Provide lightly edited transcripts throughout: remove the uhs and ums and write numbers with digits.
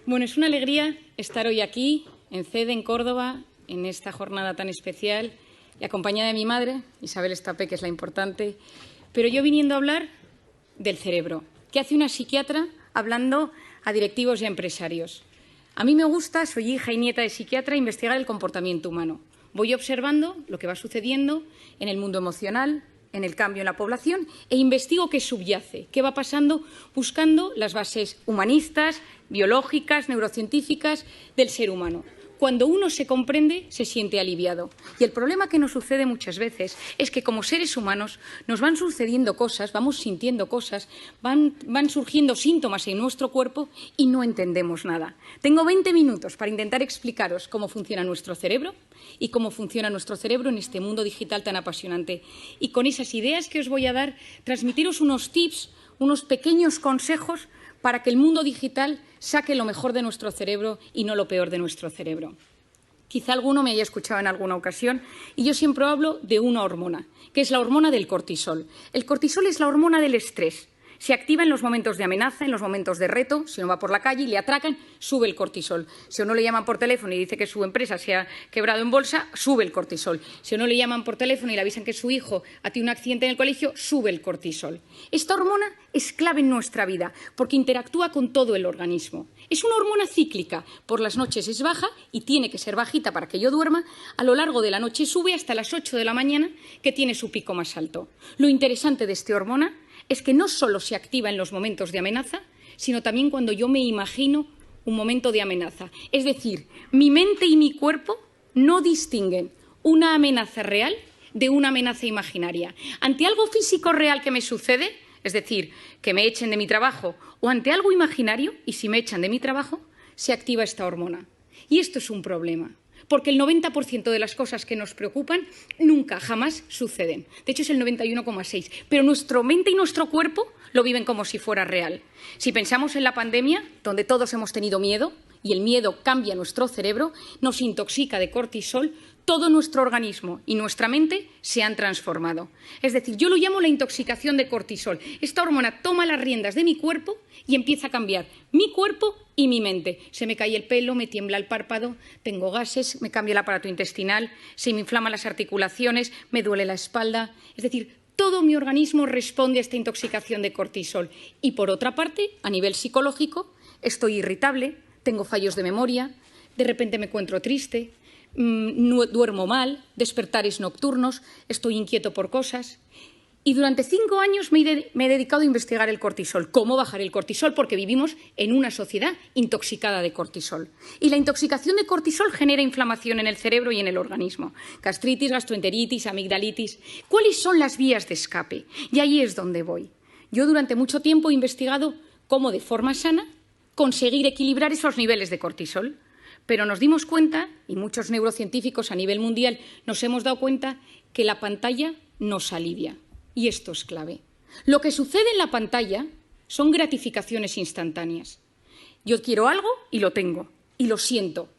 Bueno, es una alegría estar hoy aquí, en CEDE, en Córdoba, en esta jornada tan especial, y acompañada de mi madre, Isabel Estapé, que es la importante, pero yo viniendo a hablar del cerebro. ¿Qué hace una psiquiatra hablando a directivos y a empresarios? A mí me gusta, soy hija y nieta de psiquiatra, investigar el comportamiento humano. Voy observando lo que va sucediendo en el mundo emocional, en el cambio en la población, e investigo qué subyace, qué va pasando, buscando las bases humanistas, biológicas, neurocientíficas del ser humano. Cuando uno se comprende, se siente aliviado. Y el problema que nos sucede muchas veces es que como seres humanos nos van sucediendo cosas, vamos sintiendo cosas, van surgiendo síntomas en nuestro cuerpo y no entendemos nada. Tengo 20 minutos para intentar explicaros cómo funciona nuestro cerebro y cómo funciona nuestro cerebro en este mundo digital tan apasionante. Y con esas ideas que os voy a dar, transmitiros unos tips, unos pequeños consejos para que el mundo digital saque lo mejor de nuestro cerebro y no lo peor de nuestro cerebro. Quizá alguno me haya escuchado en alguna ocasión y yo siempre hablo de una hormona, que es la hormona del cortisol. El cortisol es la hormona del estrés. Se activa en los momentos de amenaza, en los momentos de reto. Si uno va por la calle y le atracan, sube el cortisol. Si a uno le llaman por teléfono y dice que su empresa se ha quebrado en bolsa, sube el cortisol. Si a uno le llaman por teléfono y le avisan que su hijo ha tenido un accidente en el colegio, sube el cortisol. Esta hormona es clave en nuestra vida porque interactúa con todo el organismo. Es una hormona cíclica. Por las noches es baja y tiene que ser bajita para que yo duerma. A lo largo de la noche sube hasta las 8 de la mañana, que tiene su pico más alto. Lo interesante de esta hormona es que no solo se activa en los momentos de amenaza, sino también cuando yo me imagino un momento de amenaza. Es decir, mi mente y mi cuerpo no distinguen una amenaza real de una amenaza imaginaria. Ante algo físico real que me sucede, es decir, que me echen de mi trabajo, o ante algo imaginario, y si me echan de mi trabajo, se activa esta hormona. Y esto es un problema, porque el 90% de las cosas que nos preocupan nunca, jamás suceden. De hecho, es el 91,6%. Pero nuestra mente y nuestro cuerpo lo viven como si fuera real. Si pensamos en la pandemia, donde todos hemos tenido miedo, y el miedo cambia nuestro cerebro, nos intoxica de cortisol, todo nuestro organismo y nuestra mente se han transformado. Es decir, yo lo llamo la intoxicación de cortisol. Esta hormona toma las riendas de mi cuerpo y empieza a cambiar mi cuerpo y mi mente. Se me cae el pelo, me tiembla el párpado, tengo gases, me cambia el aparato intestinal, se me inflaman las articulaciones, me duele la espalda. Es decir, todo mi organismo responde a esta intoxicación de cortisol. Y por otra parte, a nivel psicológico, estoy irritable, tengo fallos de memoria, de repente me encuentro triste, duermo mal, despertares nocturnos, estoy inquieto por cosas. Y durante 5 años me he dedicado a investigar el cortisol, cómo bajar el cortisol, porque vivimos en una sociedad intoxicada de cortisol. Y la intoxicación de cortisol genera inflamación en el cerebro y en el organismo. Gastritis, gastroenteritis, amigdalitis. ¿Cuáles son las vías de escape? Y ahí es donde voy. Yo durante mucho tiempo he investigado cómo de forma sana conseguir equilibrar esos niveles de cortisol. Pero nos dimos cuenta, y muchos neurocientíficos a nivel mundial nos hemos dado cuenta, que la pantalla nos alivia. Y esto es clave. Lo que sucede en la pantalla son gratificaciones instantáneas. Yo quiero algo y lo tengo, y lo siento.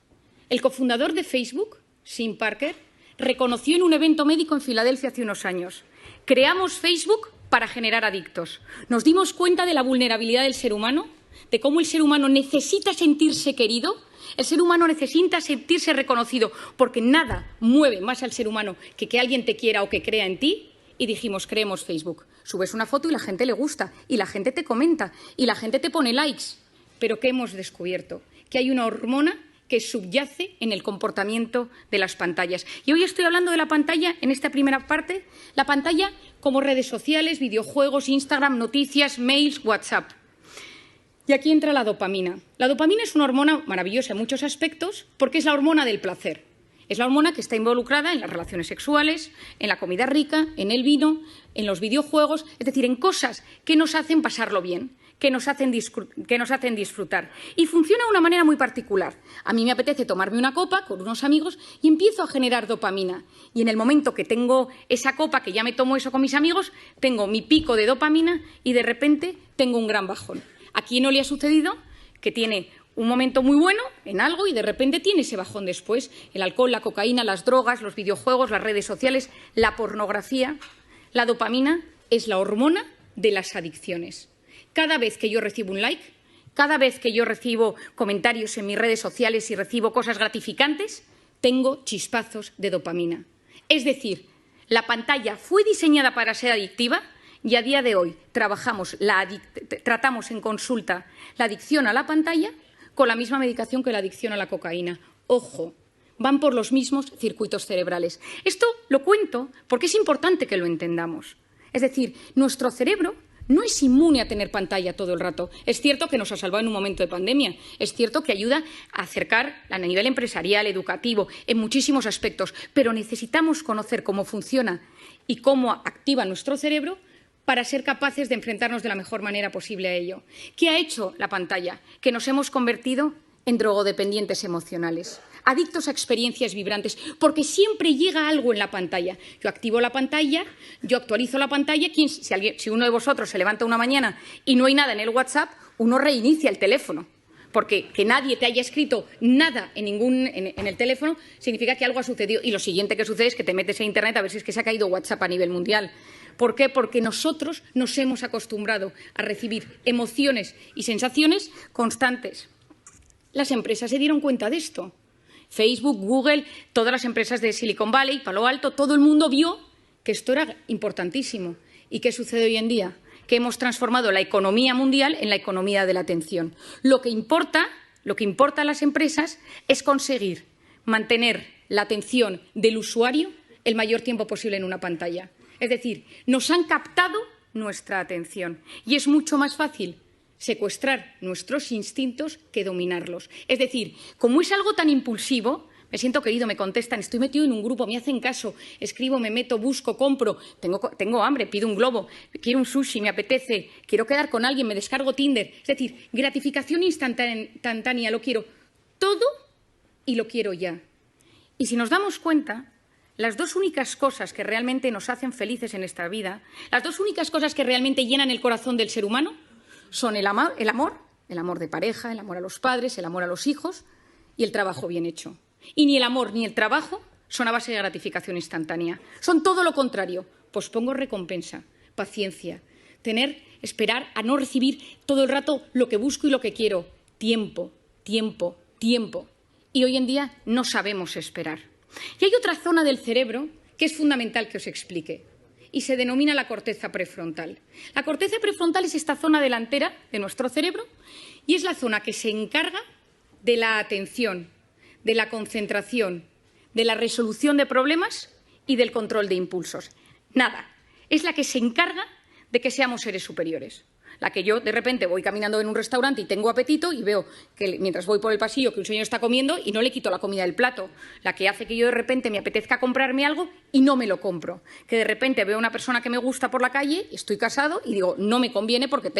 El cofundador de Facebook, Sean Parker, reconoció en un evento médico en Filadelfia hace unos años: creamos Facebook para generar adictos. Nos dimos cuenta de la vulnerabilidad del ser humano, de cómo el ser humano necesita sentirse querido. El ser humano necesita sentirse reconocido, porque nada mueve más al ser humano que alguien te quiera o que crea en ti. Y dijimos, creemos Facebook. Subes una foto y la gente le gusta, y la gente te comenta, y la gente te pone likes. Pero ¿qué hemos descubierto? Que hay una hormona que subyace en el comportamiento de las pantallas. Y hoy estoy hablando de la pantalla, en esta primera parte, la pantalla como redes sociales, videojuegos, Instagram, noticias, mails, WhatsApp. Y aquí entra la dopamina. La dopamina es una hormona maravillosa en muchos aspectos porque es la hormona del placer. Es la hormona que está involucrada en las relaciones sexuales, en la comida rica, en el vino, en los videojuegos, es decir, en cosas que nos hacen pasarlo bien, que nos hacen disfrutar. Y funciona de una manera muy particular. A mí me apetece tomarme una copa con unos amigos y empiezo a generar dopamina. Y en el momento que tengo esa copa, que ya me tomo eso con mis amigos, tengo mi pico de dopamina y de repente tengo un gran bajón. ¿A quién no le ha sucedido que tiene un momento muy bueno en algo y de repente tiene ese bajón después? El alcohol, la cocaína, las drogas, los videojuegos, las redes sociales, la pornografía. La dopamina es la hormona de las adicciones. Cada vez que yo recibo un like, Cada vez que yo recibo comentarios en mis redes sociales y recibo cosas gratificantes, tengo chispazos de dopamina. Es decir, la pantalla fue diseñada para ser adictiva y a día de hoy tratamos en consulta la adicción a la pantalla con la misma medicación que la adicción a la cocaína. Ojo, van por los mismos circuitos cerebrales. Esto lo cuento porque es importante que lo entendamos. Es decir, nuestro cerebro no es inmune a tener pantalla todo el rato. Es cierto que nos ha salvado en un momento de pandemia. Es cierto que ayuda a acercar a nivel empresarial, educativo, en muchísimos aspectos. Pero necesitamos conocer cómo funciona y cómo activa nuestro cerebro para ser capaces de enfrentarnos de la mejor manera posible a ello. ¿Qué ha hecho la pantalla? Que nos hemos convertido en drogodependientes emocionales, adictos a experiencias vibrantes, porque siempre llega algo en la pantalla. Yo activo la pantalla, yo actualizo la pantalla. Si uno de vosotros se levanta una mañana y no hay nada en el WhatsApp, uno reinicia el teléfono. Porque que nadie te haya escrito nada en el teléfono significa que algo ha sucedido. Y lo siguiente que sucede es que te metes en Internet a ver si es que se ha caído WhatsApp a nivel mundial. ¿Por qué? Porque nosotros nos hemos acostumbrado a recibir emociones y sensaciones constantes. Las empresas se dieron cuenta de esto. Facebook, Google, todas las empresas de Silicon Valley, Palo Alto, todo el mundo vio que esto era importantísimo. ¿Y qué sucede hoy en día? Que hemos transformado la economía mundial en la economía de la atención. Lo que importa a las empresas es conseguir mantener la atención del usuario el mayor tiempo posible en una pantalla. Es decir, nos han captado nuestra atención y es mucho más fácil secuestrar nuestros instintos que dominarlos. Es decir, como es algo tan impulsivo, me siento querido, me contestan, estoy metido en un grupo, me hacen caso, escribo, me meto, busco, compro, tengo hambre, pido un globo, quiero un sushi, me apetece, quiero quedar con alguien, me descargo Tinder. Es decir, gratificación instantánea, lo quiero todo y lo quiero ya. Y si nos damos cuenta, las dos únicas cosas que realmente nos hacen felices en esta vida, las dos únicas cosas que realmente llenan el corazón del ser humano, son el amor de pareja, el amor a los padres, el amor a los hijos y el trabajo bien hecho. Y ni el amor ni el trabajo son a base de gratificación instantánea. Son todo lo contrario. Pospongo recompensa, paciencia, esperar a no recibir todo el rato lo que busco y lo que quiero. Tiempo, tiempo, tiempo. Y hoy en día no sabemos esperar. Y hay otra zona del cerebro que es fundamental que os explique. Y se denomina la corteza prefrontal. La corteza prefrontal es esta zona delantera de nuestro cerebro y es la zona que se encarga de la atención, de la concentración, de la resolución de problemas y del control de impulsos. Nada, es la que se encarga de que seamos seres superiores. La que yo de repente voy caminando en un restaurante y tengo apetito y veo que mientras voy por el pasillo que un señor está comiendo y no le quito la comida del plato. La que hace que yo de repente me apetezca comprarme algo y no me lo compro. Que de repente veo a una persona que me gusta por la calle, estoy casado y digo, no me conviene porque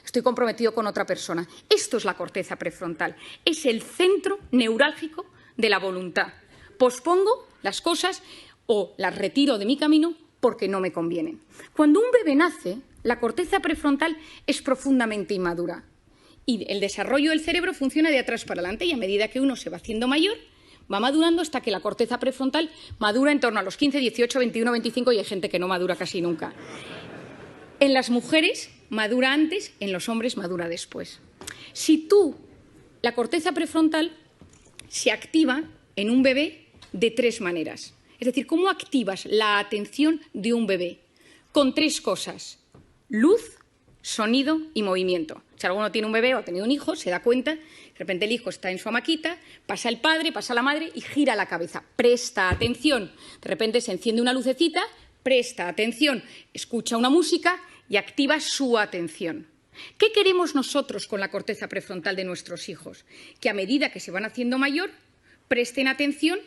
estoy comprometido con otra persona. Esto es la corteza prefrontal. Es el centro neurálgico de la voluntad. Pospongo las cosas o las retiro de mi camino porque no me convienen. Cuando un bebé nace, la corteza prefrontal es profundamente inmadura y el desarrollo del cerebro funciona de atrás para adelante y a medida que uno se va haciendo mayor, va madurando hasta que la corteza prefrontal madura en torno a los 15, 18, 21, 25 y hay gente que no madura casi nunca. En las mujeres madura antes, en los hombres madura después. La corteza prefrontal se activa en un bebé de tres maneras. Es decir, ¿cómo activas la atención de un bebé? Con tres cosas: luz, sonido y movimiento. Si alguno tiene un bebé o ha tenido un hijo, se da cuenta, de repente el hijo está en su hamaquita, pasa el padre, pasa la madre y gira la cabeza. Presta atención. De repente se enciende una lucecita, presta atención, escucha una música y activa su atención. ¿Qué queremos nosotros con la corteza prefrontal de nuestros hijos? Que a medida que se van haciendo mayor, presten atención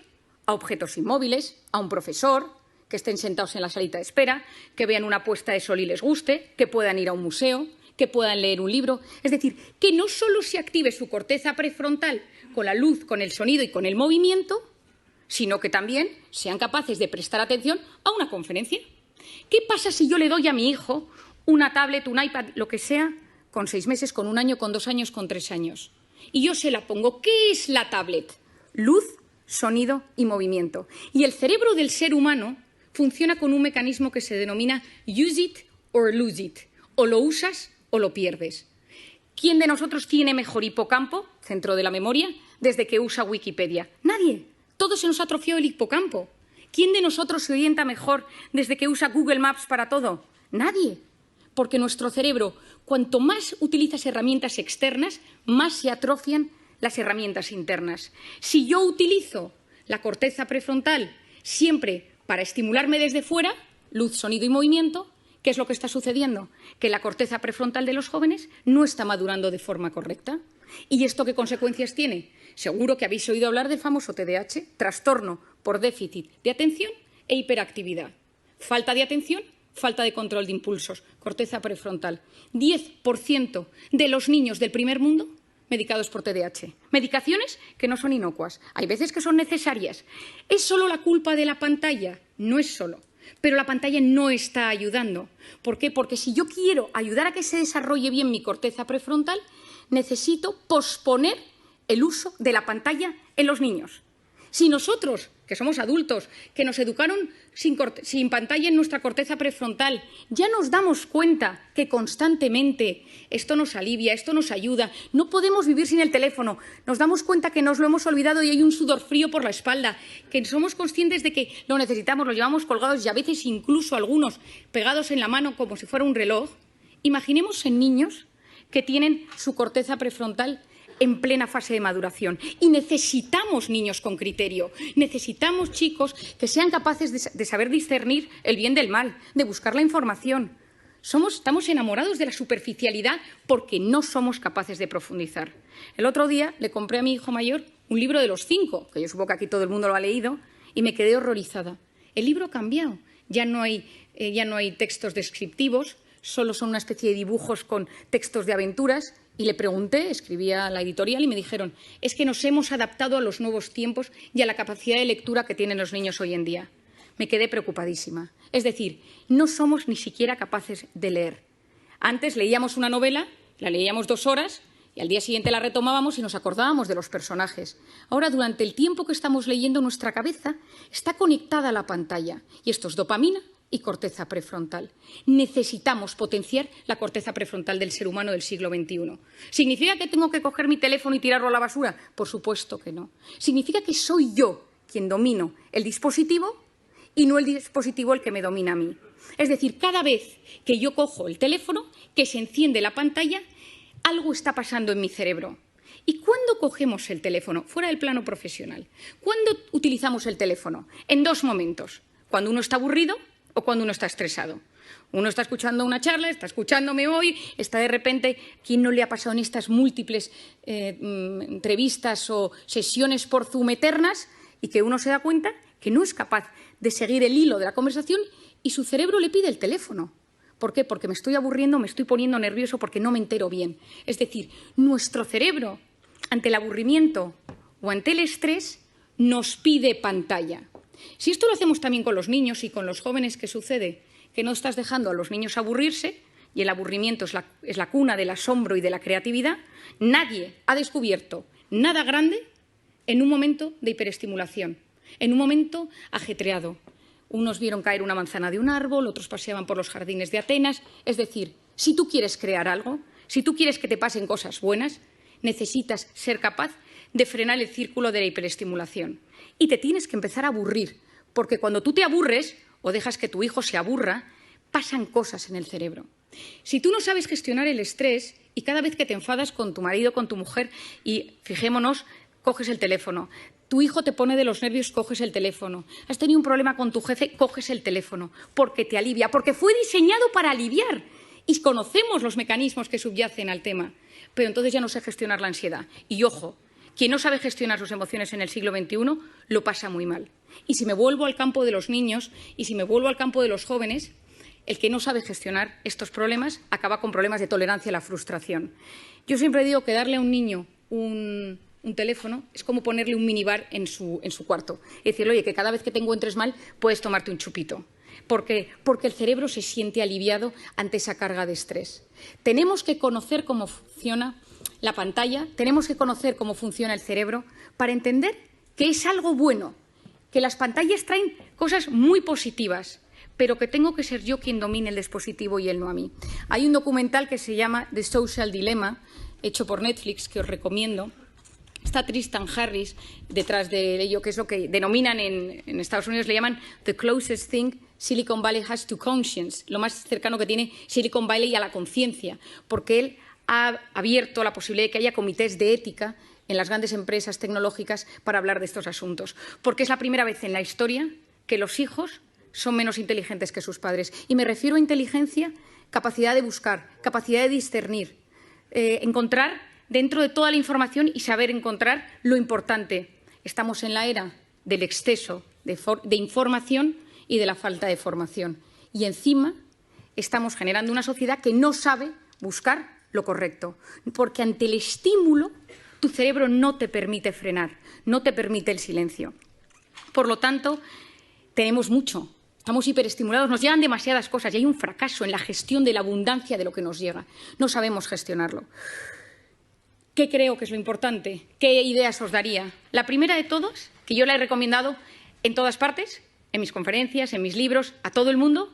a objetos inmóviles, a un profesor, que estén sentados en la salita de espera, que vean una puesta de sol y les guste, que puedan ir a un museo, que puedan leer un libro. Es decir, que no solo se active su corteza prefrontal con la luz, con el sonido y con el movimiento, sino que también sean capaces de prestar atención a una conferencia. ¿Qué pasa si yo le doy a mi hijo una tablet, un iPad, lo que sea, con 6 meses, con 1 año, con 2 años, con 3 años? Y yo se la pongo. ¿Qué es la tablet? Luz, sonido y movimiento. Y el cerebro del ser humano funciona con un mecanismo que se denomina use it or lose it. O lo usas o lo pierdes. ¿Quién de nosotros tiene mejor hipocampo, centro de la memoria, desde que usa Wikipedia? Nadie. Todos se nos ha atrofiado el hipocampo. ¿Quién de nosotros se orienta mejor desde que usa Google Maps para todo? Nadie. Porque nuestro cerebro, cuanto más utilizas herramientas externas, más se atrofian las herramientas internas. Si yo utilizo la corteza prefrontal siempre para estimularme desde fuera, luz, sonido y movimiento, ¿qué es lo que está sucediendo? Que la corteza prefrontal de los jóvenes no está madurando de forma correcta. ¿Y esto qué consecuencias tiene? Seguro que habéis oído hablar del famoso TDAH, trastorno por déficit de atención e hiperactividad. Falta de atención, falta de control de impulsos, corteza prefrontal. 10% de los niños del primer mundo medicados por TDAH. Medicaciones que no son inocuas. Hay veces que son necesarias. ¿Es solo la culpa de la pantalla? No es solo. Pero la pantalla no está ayudando. ¿Por qué? Porque si yo quiero ayudar a que se desarrolle bien mi corteza prefrontal, necesito posponer el uso de la pantalla en los niños. Si nosotros, que somos adultos, que nos educaron sin pantalla en nuestra corteza prefrontal, ya nos damos cuenta que constantemente esto nos alivia, esto nos ayuda, no podemos vivir sin el teléfono, nos damos cuenta que nos lo hemos olvidado y hay un sudor frío por la espalda, que somos conscientes de que lo necesitamos, lo llevamos colgados y a veces incluso algunos pegados en la mano como si fuera un reloj. Imaginemos en niños que tienen su corteza prefrontal en plena fase de maduración. Y necesitamos niños con criterio, necesitamos chicos que sean capaces de saber discernir el bien del mal, de buscar la información. Estamos enamorados de la superficialidad porque no somos capaces de profundizar. El otro día le compré a mi hijo mayor un libro de los 5, que yo supongo que aquí todo el mundo lo ha leído, y me quedé horrorizada. El libro ha cambiado, ya no hay textos descriptivos, solo son una especie de dibujos con textos de aventuras. Y le pregunté, escribía a la editorial y me dijeron, es que nos hemos adaptado a los nuevos tiempos y a la capacidad de lectura que tienen los niños hoy en día. Me quedé preocupadísima. Es decir, no somos ni siquiera capaces de leer. Antes leíamos una novela, la leíamos 2 horas y al día siguiente la retomábamos y nos acordábamos de los personajes. Ahora, durante el tiempo que estamos leyendo, nuestra cabeza está conectada a la pantalla y esto es dopamina y corteza prefrontal. Necesitamos potenciar la corteza prefrontal del ser humano del siglo XXI. ¿Significa que tengo que coger mi teléfono y tirarlo a la basura? Por supuesto que no. Significa que soy yo quien domino el dispositivo y no el dispositivo el que me domina a mí. Es decir, cada vez que yo cojo el teléfono, que se enciende la pantalla, algo está pasando en mi cerebro. ¿Y cuándo cogemos el teléfono? Fuera del plano profesional. ¿Cuándo utilizamos el teléfono? En 2 momentos. Cuando uno está aburrido o cuando uno está estresado. Uno está escuchando una charla, está escuchándome hoy, está de repente, ¿quién no le ha pasado en estas múltiples entrevistas o sesiones por Zoom eternas? Y que uno se da cuenta que no es capaz de seguir el hilo de la conversación y su cerebro le pide el teléfono. ¿Por qué? Porque me estoy aburriendo, me estoy poniendo nervioso porque no me entero bien. Es decir, nuestro cerebro, ante el aburrimiento o ante el estrés, nos pide pantalla. Si esto lo hacemos también con los niños y con los jóvenes, ¿qué sucede? Que no estás dejando a los niños aburrirse y el aburrimiento es la cuna del asombro y de la creatividad. Nadie ha descubierto nada grande en un momento de hiperestimulación, en un momento ajetreado. Unos vieron caer una manzana de un árbol, otros paseaban por los jardines de Atenas. Es decir, si tú quieres crear algo, si tú quieres que te pasen cosas buenas, necesitas ser capaz de frenar el círculo de la hiperestimulación. Y te tienes que empezar a aburrir, porque cuando tú te aburres o dejas que tu hijo se aburra, pasan cosas en el cerebro. Si tú no sabes gestionar el estrés y cada vez que te enfadas con tu marido, con tu mujer, y fijémonos, coges el teléfono, tu hijo te pone de los nervios, coges el teléfono, has tenido un problema con tu jefe, coges el teléfono, porque te alivia, porque fue diseñado para aliviar y conocemos los mecanismos que subyacen al tema, pero entonces ya no sé gestionar la ansiedad. Y ojo, quien no sabe gestionar sus emociones en el siglo XXI lo pasa muy mal. Y si me vuelvo al campo de los niños y si me vuelvo al campo de los jóvenes, el que no sabe gestionar estos problemas acaba con problemas de tolerancia a la frustración. Yo siempre digo que darle a un niño un teléfono es como ponerle un minibar en su cuarto. Es decirle, oye, que cada vez que te encuentres mal puedes tomarte un chupito. Porque el cerebro se siente aliviado ante esa carga de estrés. Tenemos que conocer cómo funciona la pantalla, tenemos que conocer cómo funciona el cerebro para entender que es algo bueno, que las pantallas traen cosas muy positivas, pero que tengo que ser yo quien domine el dispositivo y él no a mí. Hay un documental que se llama The Social Dilemma, hecho por Netflix, que os recomiendo. Está Tristan Harris detrás de ello, que es lo que denominan en Estados Unidos, le llaman the closest thing Silicon Valley has to conscience, lo más cercano que tiene Silicon Valley a la conciencia, porque él ha abierto la posibilidad de que haya comités de ética en las grandes empresas tecnológicas para hablar de estos asuntos, porque es la primera vez en la historia que los hijos son menos inteligentes que sus padres. Y me refiero a inteligencia, capacidad de buscar, capacidad de discernir, encontrar dentro de toda la información y saber encontrar lo importante. Estamos en la era del exceso de información y de la falta de formación. Y encima estamos generando una sociedad que no sabe buscar lo correcto, porque ante el estímulo tu cerebro no te permite frenar, no te permite el silencio. Por lo tanto, tenemos mucho. Estamos hiperestimulados, nos llegan demasiadas cosas y hay un fracaso en la gestión de la abundancia de lo que nos llega. No sabemos gestionarlo. ¿Qué creo que es lo importante? ¿Qué ideas os daría? La primera de todas, que yo la he recomendado en todas partes, en mis conferencias, en mis libros, a todo el mundo,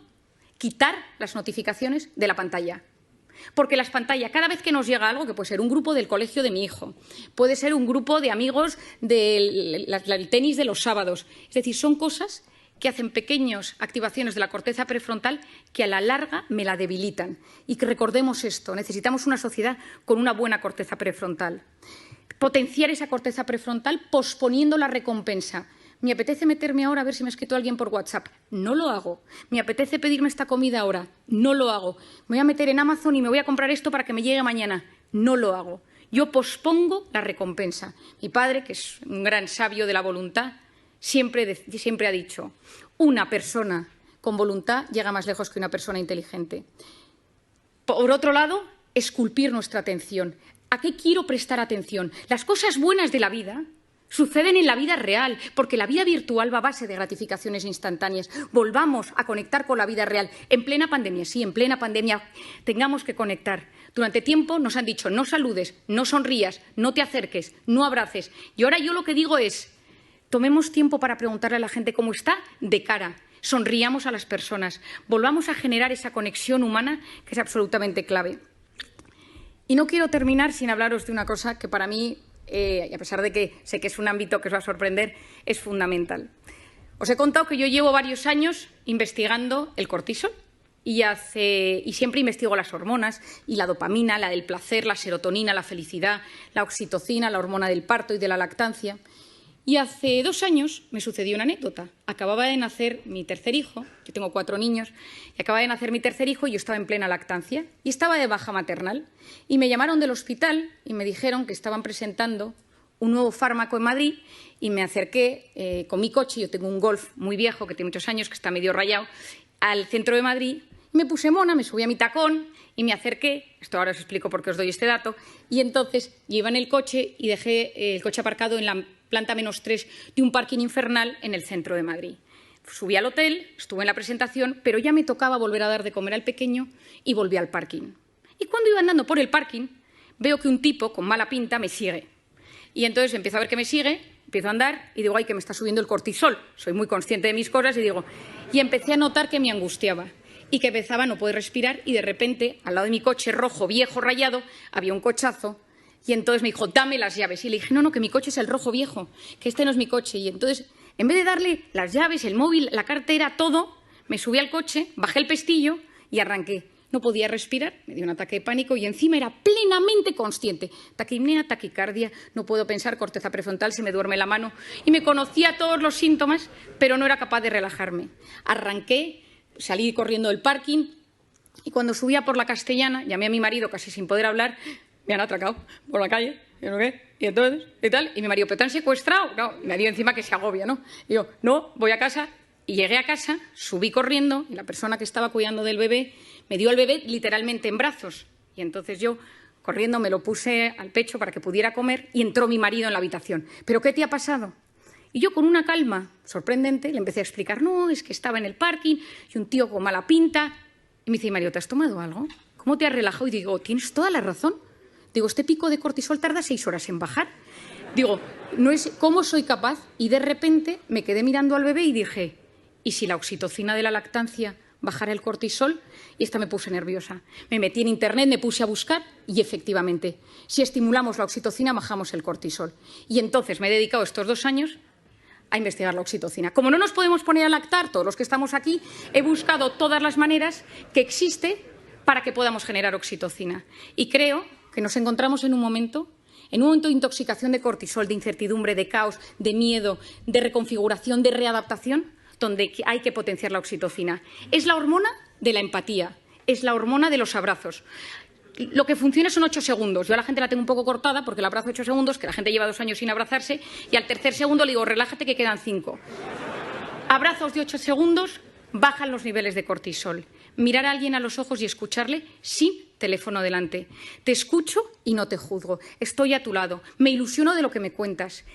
quitar las notificaciones de la pantalla. Porque las pantallas, cada vez que nos llega algo, que puede ser un grupo del colegio de mi hijo, puede ser un grupo de amigos del tenis de los sábados, es decir, son cosas que hacen pequeñas activaciones de la corteza prefrontal que a la larga me la debilitan. Y que recordemos esto, necesitamos una sociedad con una buena corteza prefrontal. Potenciar esa corteza prefrontal posponiendo la recompensa. Me apetece meterme ahora a ver si me ha escrito alguien por WhatsApp. No lo hago. Me apetece pedirme esta comida ahora. No lo hago. Me voy a meter en Amazon y me voy a comprar esto para que me llegue mañana. No lo hago. Yo pospongo la recompensa. Mi padre, que es un gran sabio de la voluntad, siempre ha dicho, una persona con voluntad llega más lejos que una persona inteligente. Por otro lado, esculpir nuestra atención. ¿A qué quiero prestar atención? Las cosas buenas de la vida suceden en la vida real, porque la vida virtual va a base de gratificaciones instantáneas. Volvamos a conectar con la vida real. En plena pandemia, sí, en plena pandemia tengamos que conectar. Durante tiempo nos han dicho, no saludes, no sonrías, no te acerques, no abraces. Y ahora yo lo que digo es, tomemos tiempo para preguntarle a la gente cómo está de cara. Sonriamos a las personas. Volvamos a generar esa conexión humana que es absolutamente clave. Y no quiero terminar sin hablaros de una cosa que para mí, a pesar de que sé que es un ámbito que os va a sorprender, es fundamental. Os he contado que yo llevo varios años investigando el cortisol y siempre investigo las hormonas y la dopamina, la del placer, la serotonina, la felicidad, la oxitocina, la hormona del parto y de la lactancia. Y hace 2 años me sucedió una anécdota. Acababa de nacer mi tercer hijo, yo tengo 4 niños, y acababa de nacer mi tercer hijo y yo estaba en plena lactancia y estaba de baja maternal. Y me llamaron del hospital y me dijeron que estaban presentando un nuevo fármaco en Madrid y me acerqué con mi coche, yo tengo un Golf muy viejo que tiene muchos años, que está medio rayado, al centro de Madrid. Me puse mona, me subí a mi tacón y me acerqué, esto ahora os explico por qué os doy este dato, y entonces yo iba en el coche y dejé el coche aparcado en la planta -3 de un parking infernal en el centro de Madrid. Subí al hotel, estuve en la presentación, pero ya me tocaba volver a dar de comer al pequeño y volví al parking. Y cuando iba andando por el parking, veo que un tipo con mala pinta me sigue. Y entonces empiezo a ver que me sigue, empiezo a andar y digo, ay, que me está subiendo el cortisol. Soy muy consciente de mis cosas y empecé a notar que me angustiaba y que empezaba a no poder respirar y de repente, al lado de mi coche rojo, viejo, rayado, había un cochazo. Y entonces me dijo, dame las llaves. Y le dije, no, que mi coche es el rojo viejo, que este no es mi coche. Y entonces, en vez de darle las llaves, el móvil, la cartera, todo, me subí al coche, bajé el pestillo y arranqué. No podía respirar, me dio un ataque de pánico y encima era plenamente consciente. Taquipnea, taquicardia, no puedo pensar, corteza prefrontal, se me duerme la mano. Y me conocía todos los síntomas, pero no era capaz de relajarme. Arranqué, salí corriendo del parking y cuando subía por la Castellana, llamé a mi marido casi sin poder hablar. Me han atracado por la calle, y no qué, y entonces, y tal, y mi marido, ¿pero te han secuestrado? No, me dio encima que se agobia, ¿no? Y yo, no, voy a casa, y llegué a casa, subí corriendo, y la persona que estaba cuidando del bebé me dio al bebé literalmente en brazos, y entonces yo, corriendo, me lo puse al pecho para que pudiera comer, y entró mi marido en la habitación. ¿Pero qué te ha pasado? Y yo, con una calma sorprendente, le empecé a explicar, no, es que estaba en el parking, y un tío con mala pinta, y me dice, Mario, ¿te has tomado algo? ¿Cómo te has relajado? Y digo, tienes toda la razón. Digo, este pico de cortisol tarda 6 horas en bajar. Digo, no es cómo soy capaz. Y de repente me quedé mirando al bebé y dije, ¿y si la oxitocina de la lactancia bajara el cortisol y esta me puse nerviosa. Me metí en Internet, me puse a buscar y efectivamente, si estimulamos la oxitocina, bajamos el cortisol. Y entonces me he dedicado estos 2 años a investigar la oxitocina. Como no nos podemos poner a lactar todos los que estamos aquí, he buscado todas las maneras que existe para que podamos generar oxitocina. Y creo que nos encontramos en un momento de intoxicación de cortisol, de incertidumbre, de caos, de miedo, de reconfiguración, de readaptación, donde hay que potenciar la oxitocina. Es la hormona de la empatía, es la hormona de los abrazos. Lo que funciona son 8 segundos. Yo a la gente la tengo un poco cortada porque la abrazo 8 segundos, que la gente lleva 2 años sin abrazarse, y al tercer segundo le digo, relájate que quedan 5. Abrazos de 8 segundos bajan los niveles de cortisol. Mirar a alguien a los ojos y escucharle sin teléfono delante. Te escucho y no te juzgo. Estoy a tu lado. Me ilusiono de lo que me cuentas.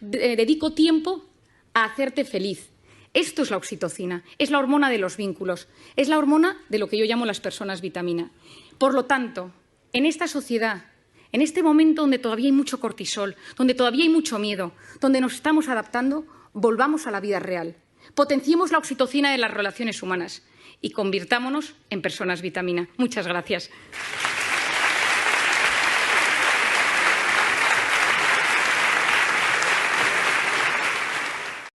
Dedico tiempo a hacerte feliz. Esto es la oxitocina, es la hormona de los vínculos, es la hormona de lo que yo llamo las personas vitamina. Por lo tanto, en esta sociedad, en este momento donde todavía hay mucho cortisol, donde todavía hay mucho miedo, donde nos estamos adaptando, volvamos a la vida real. Potenciemos la oxitocina de las relaciones humanas y convirtámonos en personas vitamina. Muchas gracias.